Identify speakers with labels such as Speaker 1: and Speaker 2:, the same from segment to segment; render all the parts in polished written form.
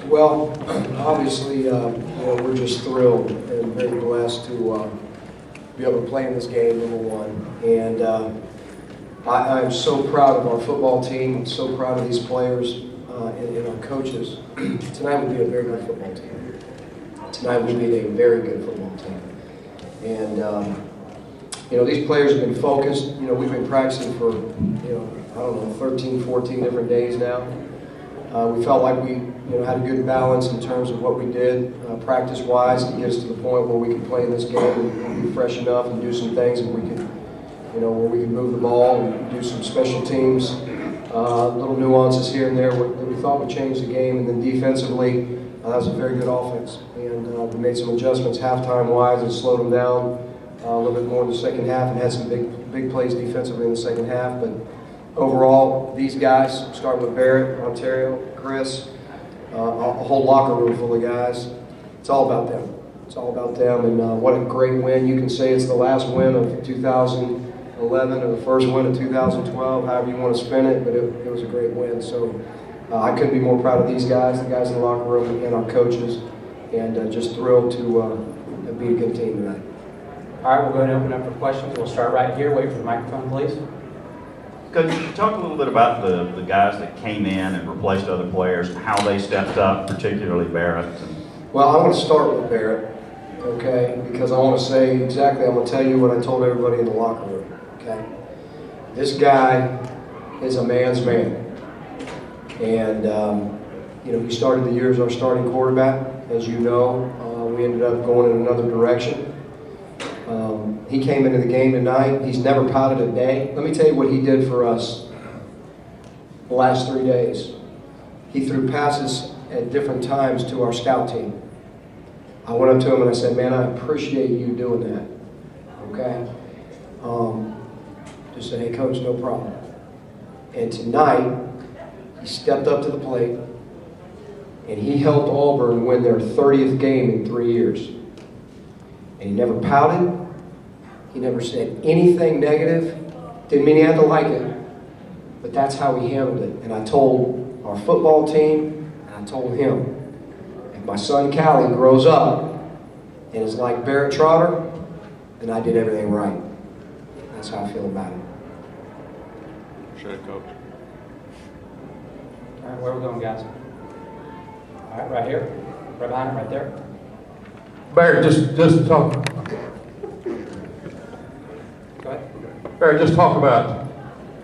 Speaker 1: Well, obviously, we're just thrilled and very blessed to be able to play in this game, number one. And I'm so proud of our football team. I'm so proud of these players and our coaches. Tonight would be a very good football team. Tonight would be a very good football team. And these players have been focused. We've been practicing for, I don't know, 13, 14 different days now. We felt like we had a good balance in terms of what we did practice-wise to get us to the point where we could play in this game and be fresh enough and do some things and we could, where we could move the ball and do some special teams, little nuances here and there that we thought would change the game. And then defensively, that was a very good offense. And we made some adjustments halftime-wise and slowed them down a little bit more in the second half and had some big plays defensively in the second half. But overall, these guys, starting with Barrett, Onterio, Chris, a whole locker room full of guys, it's all about them. It's all about them, and what a great win. You can say it's the last win of 2011 or the first win of 2012, however you want to spin it, but it was a great win. So I couldn't be more proud of these guys, the guys in the locker room and our coaches, and just thrilled to be a good team tonight.
Speaker 2: All right, we're going to open up for questions. We'll start right here. Wait for the microphone, please.
Speaker 3: Coach, you talk a little bit about the guys that came in and replaced other players, how they stepped up, particularly Barrett.
Speaker 1: Well, I want to start with Barrett, okay, because I want to say exactly, I'm going to tell you what I told everybody in the locker room, okay? This guy is a man's man. And, he started the year as our starting quarterback. As you know, we ended up going in another direction. He came into the game tonight. He's never pouted a day. Let me tell you what he did for us the last 3 days. He threw passes at different times to our scout team. I went up to him and I said, man, I appreciate you doing that, okay? Just said, hey, Coach, no problem. And tonight, he stepped up to the plate and he helped Auburn win their 30th game in 3 years. And he never pouted. He never said anything negative. Didn't mean he had to like it, but that's how he handled it. And I told our football team, and I told him, if my son Callie grows up and is like Barrett Trotter, then I did everything right. That's how I feel about it.
Speaker 4: Appreciate it, Coach.
Speaker 2: All right, where are we going, guys? All right, right here. Right behind him, right there.
Speaker 5: Barrett, just talk.
Speaker 2: Go ahead.
Speaker 5: Barrett, just talk about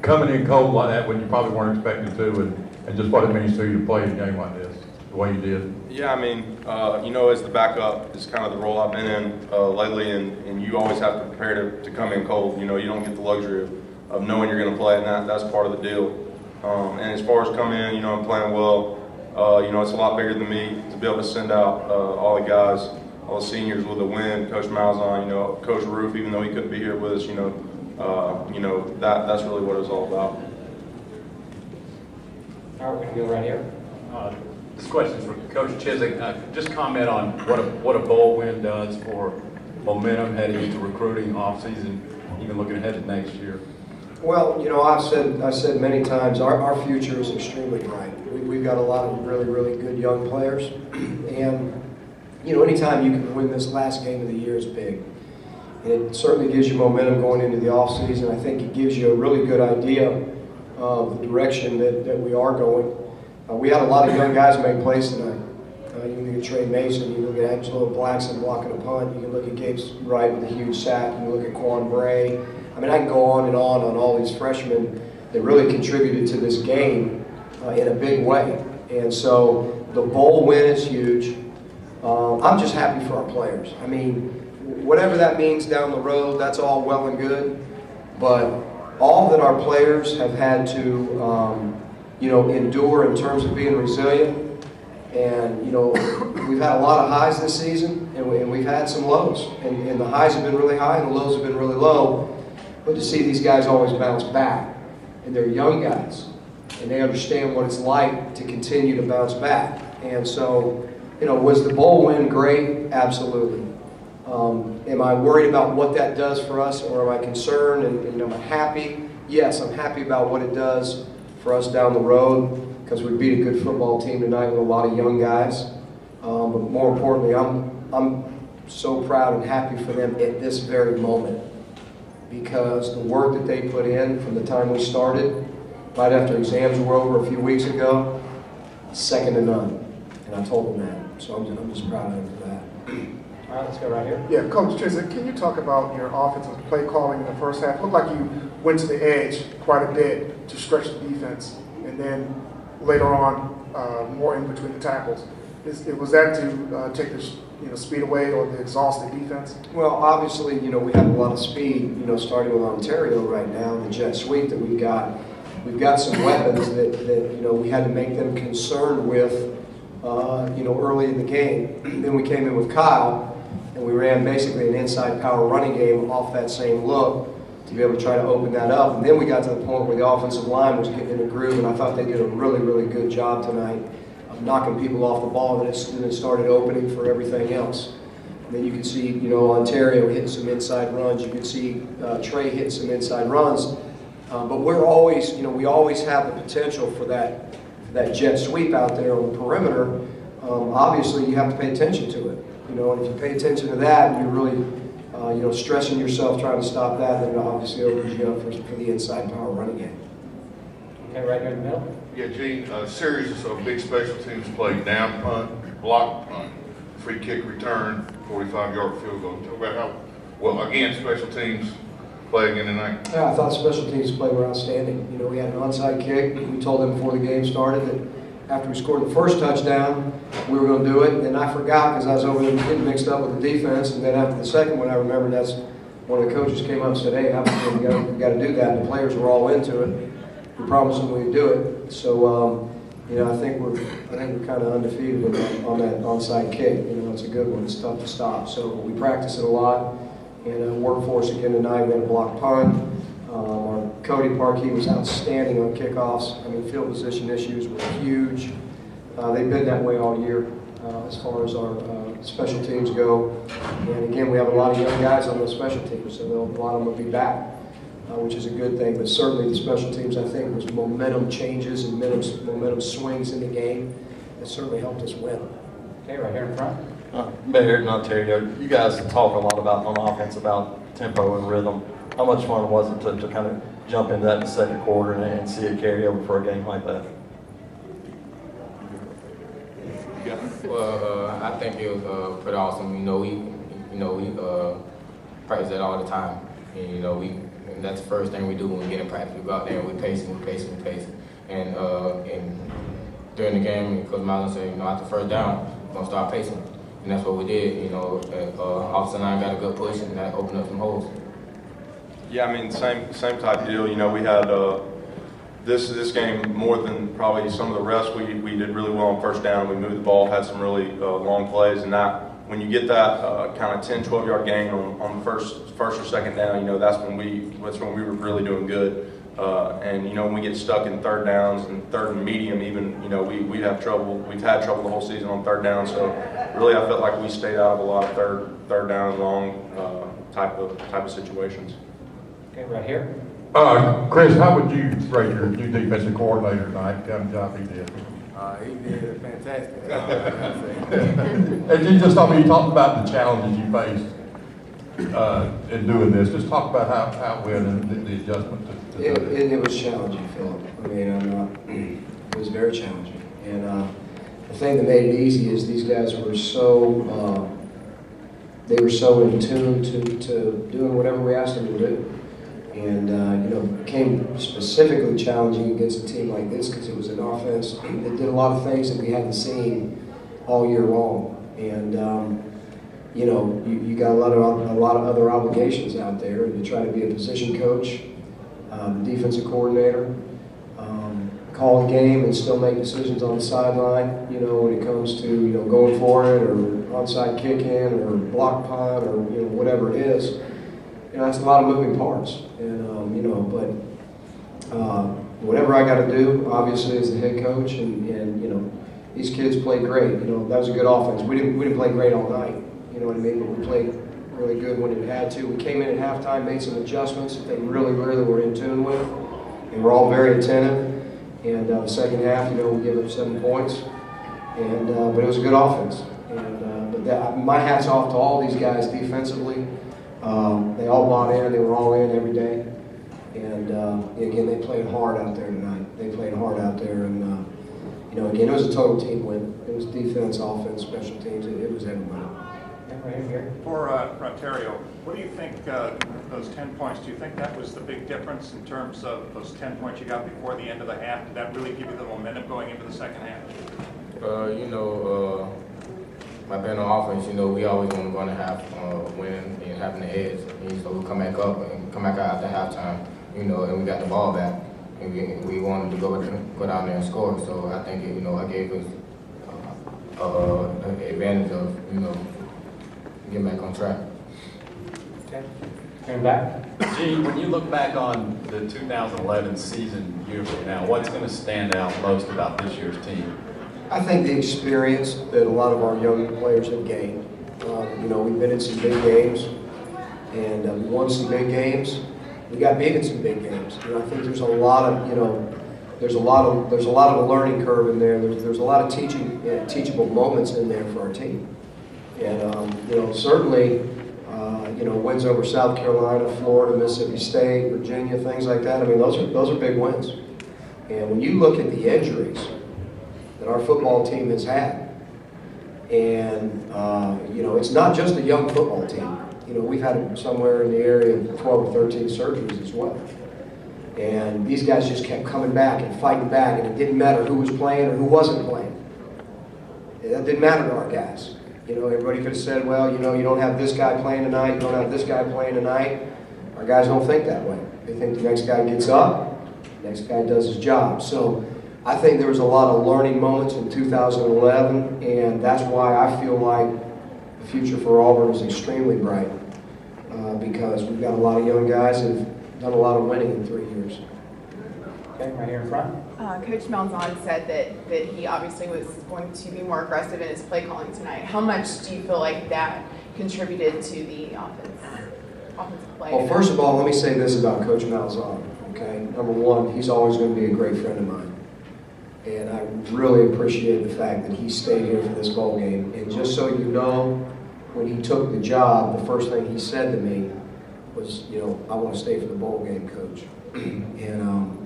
Speaker 5: coming in cold like that when you probably weren't expecting to, and just what it means to you to play a game like this, the way you did.
Speaker 4: Yeah, I mean, as the backup is kind of the role I've been in lately, and you always have to prepare to come in cold. You don't get the luxury of knowing you're going to play, and that's part of the deal. And as far as coming in, I'm playing well. It's a lot bigger than me to be able to send out all the guys, all the seniors with a win. Coach Malzahn, Coach Roof, even though he couldn't be here with us, that's really what it was all about.
Speaker 2: All right, we're going to go right here.
Speaker 6: This question is for Coach Chizik. Just comment on what a bowl win does for momentum heading into recruiting offseason, even looking ahead to next year.
Speaker 1: Well, I've said many times our future is extremely bright. We've got a lot of really, really good young players, and anytime you can win this last game of the year is big. And it certainly gives you momentum going into the offseason. I think it gives you a really good idea of the direction that we are going. We had a lot of young guys make plays tonight. You can look at Trey Mason, you can look at Angelo Blackson blocking a punt, you can look at Gabe Wright with a huge sack, you can look at Quan Bray. I mean, I can go on and on all these freshmen that really contributed to this game in a big way. And so the bowl win is huge. I'm just happy for our players. I mean, whatever that means down the road, that's all well and good. But all that our players have had to, endure in terms of being resilient. And, we've had a lot of highs this season, and we've had some lows. And the highs have been really high, and the lows have been really low. But to see these guys always bounce back, and they're young guys, and they understand what it's like to continue to bounce back. And so, was the bowl win great? Absolutely. Am I worried about what that does for us, or am I concerned and am I happy? Yes, I'm happy about what it does for us down the road, because we beat a good football team tonight with a lot of young guys. But more importantly, I'm so proud and happy for them at this very moment, because the work that they put in from the time we started, right after exams were over a few weeks ago, second to none. And I told them that. So I'm just proud of them for that.
Speaker 2: All right, let's go right here.
Speaker 7: Yeah, Coach Chizik, can you talk about your offensive play calling in the first half? It looked like you went to the edge quite a bit to stretch the defense, and then later on, more in between the tackles. Was that to take the speed away or the exhausted defense?
Speaker 1: Well, obviously, we have a lot of speed, starting with Onterio right now, the jet sweep that we've got. We've got some weapons that we had to make them concerned with, early in the game. Then we came in with Kyle, and we ran basically an inside power running game off that same look to be able to try to open that up. And then we got to the point where the offensive line was getting in a groove, and I thought they did a really, really good job tonight of knocking people off the ball, and it started opening for everything else. And then you can see, Onterio hitting some inside runs. You can see Trey hitting some inside runs. But we're always, we always have the potential for that jet sweep out there on the perimeter. Obviously, you have to pay attention to it. And if you pay attention to that, and you're really, stressing yourself trying to stop that, then it obviously opens you up for the inside power running game.
Speaker 2: Okay, right here in the middle.
Speaker 8: Yeah, Gene, a series of big special teams play, down punt, block punt, free kick return, 45-yard field goal. Talk about how well, again, special teams play again tonight.
Speaker 1: Yeah, I thought special teams play were outstanding. We had an onside kick. We told them before the game started that after we scored the first touchdown, we were going to do it. And I forgot because I was over there getting mixed up with the defense. And then after the second one, I remembered that's one of the coaches came up and said, "Hey, we got to do that." And the players were all into it. We promised them we'd do it. So, I think we're kind of undefeated on that onside kick. It's a good one. It's tough to stop. So we practice it a lot. And workforce again tonight. We had a block punt. Our Cody Parkey was outstanding on kickoffs. Field position issues were huge. They've been that way all year as far as our special teams go. And again, we have a lot of young guys on those special teams, so a lot of them will be back, which is a good thing. But certainly the special teams, I think, was momentum changes and momentum swings in the game that certainly helped us win.
Speaker 2: Okay, right here in front.
Speaker 9: Barrett and Onterio, you guys talk a lot about on offense about tempo and rhythm. How much fun was it to kind of jump into that in the second quarter and see it carry over for a game like that?
Speaker 10: Well, I think it was pretty awesome. We practice that all the time. And, and that's the first thing we do when we get in practice. We go out there and we pace. And during the game, Coach Miles said, after first down, we're gonna start pacing. And that's what we did. Officer line got a good push, and that opened up some holes.
Speaker 4: Yeah, same type deal. We had this game more than probably some of the rest. We did really well on first down. We moved the ball, had some really long plays, and when you get that kind of 10, 12-yard gain on the first or second down, that's when we were really doing good. And when we get stuck in third downs and third and medium, even we have trouble. We've had trouble the whole season on third down. So really, I felt like we stayed out of a lot of third down and long type of situations.
Speaker 2: Okay, right here.
Speaker 5: Chris, how would you rate your new defensive coordinator tonight? What kind of job he did?
Speaker 11: He did a fantastic job.
Speaker 5: And you you talked about the challenges you faced in doing this. Just talk about how it went and the adjustment to
Speaker 1: It was challenging, Philip. It was very challenging. And the thing that made it easy is these guys were so in tune to doing whatever we asked them to do. And, it became specifically challenging against a team like this because it was an offense that did a lot of things that we hadn't seen all year long. And, you got a lot of other obligations out there, and you try to be a position coach, the defensive coordinator, call a game and still make decisions on the sideline, when it comes to, going for it or onside kick in or block punt or, whatever it is. That's a lot of moving parts. And, but whatever I got to do, obviously, as the head coach, and these kids played great. That was a good offense. We didn't play great all night, But we played really good when it had to. We came in at halftime, made some adjustments that they really, really were in tune with. They were all very attentive. And the second half, we gave up 7 points, and but it was a good offense. And my hat's off to all these guys defensively. They all bought in. They were all in every day. And again, they played hard out there tonight. They played hard out there, and again, it was a total team win. It was defense, offense, special teams. It was everybody.
Speaker 2: Right here.
Speaker 12: For Onterio, what do you think, those 10 points, do you think that was the big difference in terms of those 10 points you got before the end of the half? Did that really give you the momentum going into the second half?
Speaker 10: By being on offense, we always want to run a half, winning and having the edge. So we come back up and come back out after halftime, and we got the ball back. And we wanted to go down there and score. So I think, I gave us an advantage of, getting back on track.
Speaker 2: Okay. Coming back.
Speaker 6: Gene, when you look back on the 2011 season year from now, what's going to stand out most about this year's team?
Speaker 1: I think the experience that a lot of our young players have gained. We've been in some big games, and we won some big games. We got beat in some big games. I think there's a lot of, there's a lot of a learning curve in there. There's a lot of teachable moments in there for our team. And certainly, wins over South Carolina, Florida, Mississippi State, Virginia, things like that. I mean, those are big wins. And when you look at the injuries that our football team has had, and it's not just a young football team. We've had somewhere in the area of 12 or 13 surgeries as well. And these guys just kept coming back and fighting back, and it didn't matter who was playing or who wasn't playing. That didn't matter to our guys. Everybody could have said, well, you don't have this guy playing tonight, you don't have this guy playing tonight. Our guys don't think that way. They think the next guy gets up, the next guy does his job. So I think there was a lot of learning moments in 2011, and that's why I feel like the future for Auburn is extremely bright, because we've got a lot of young guys that have done a lot of winning in 3 years.
Speaker 2: Okay, right here in front.
Speaker 13: Coach Malzahn said that he obviously was going to be more aggressive in his play calling tonight. How much do you feel like that contributed to the offensive play?
Speaker 1: Well, first of all, let me say this about Coach Malzahn, okay? Number one, he's always going to be a great friend of mine. And I really appreciate the fact that he stayed here for this bowl game. And just so you know, when he took the job, the first thing he said to me was, I want to stay for the bowl game, Coach. And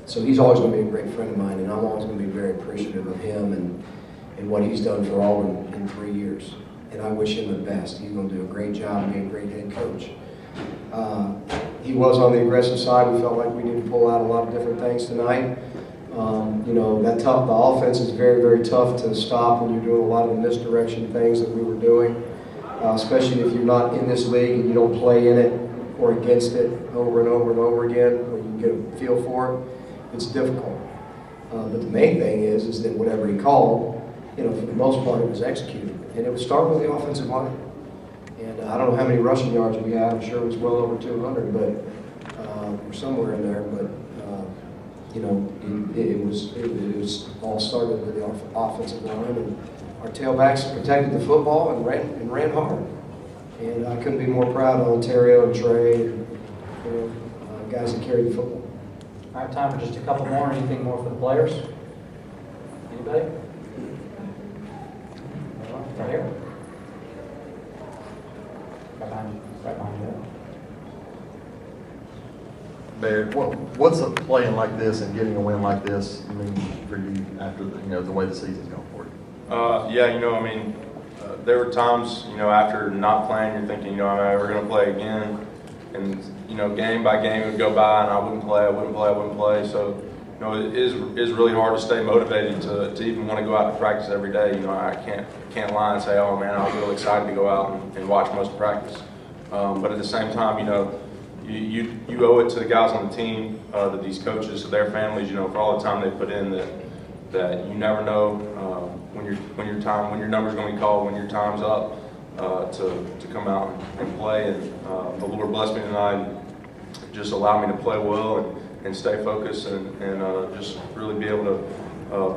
Speaker 1: so he's always going to be a great friend of mine, and I'm always going to be very appreciative of him and what he's done for Auburn in 3 years. And I wish him the best. He's going to do a great job and be a great head coach. He was on the aggressive side. We felt like we needed to pull out a lot of different things tonight. The offense is very, very tough to stop when you're doing a lot of the misdirection things that we were doing, especially if you're not in this league and you don't play in it or against it over and over and over again, when you get a feel for it. It's difficult. But the main thing is that whatever he called, for the most part, it was executed. And it would start with the offensive line. And I don't know how many rushing yards we had. I'm sure it was well over 200, but or somewhere in there. But it was all started with the offensive line, and our tailbacks protected the football and ran hard. And I couldn't be more proud of Onterio and Trey, and guys that carried the football.
Speaker 2: All right, time for just a couple more. Anything more for the players? Anybody? Right here. Right behind you. Right behind you.
Speaker 9: Barrett, what's a playing like this and getting a win like this mean for you after the way the season's gone for you?
Speaker 4: There were times, after not playing, you're thinking, am I ever going to play again? And, game by game would go by and I wouldn't play. So, it is really hard to stay motivated to even want to go out to practice every day. I can't lie and say, oh man, I was really excited to go out and watch most of practice. But at the same time, you owe it to the guys on the team, to these coaches, to their families, for all the time they put in that you never know when your number's going to be called, when your time's up, to come out and play. And the Lord blessed me tonight and just allowed me to play well and stay focused and just really be able to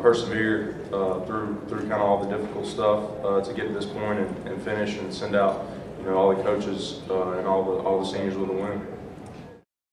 Speaker 4: persevere through kind of all the difficult stuff to get to this point and finish and send out all the coaches and all the seniors with a win.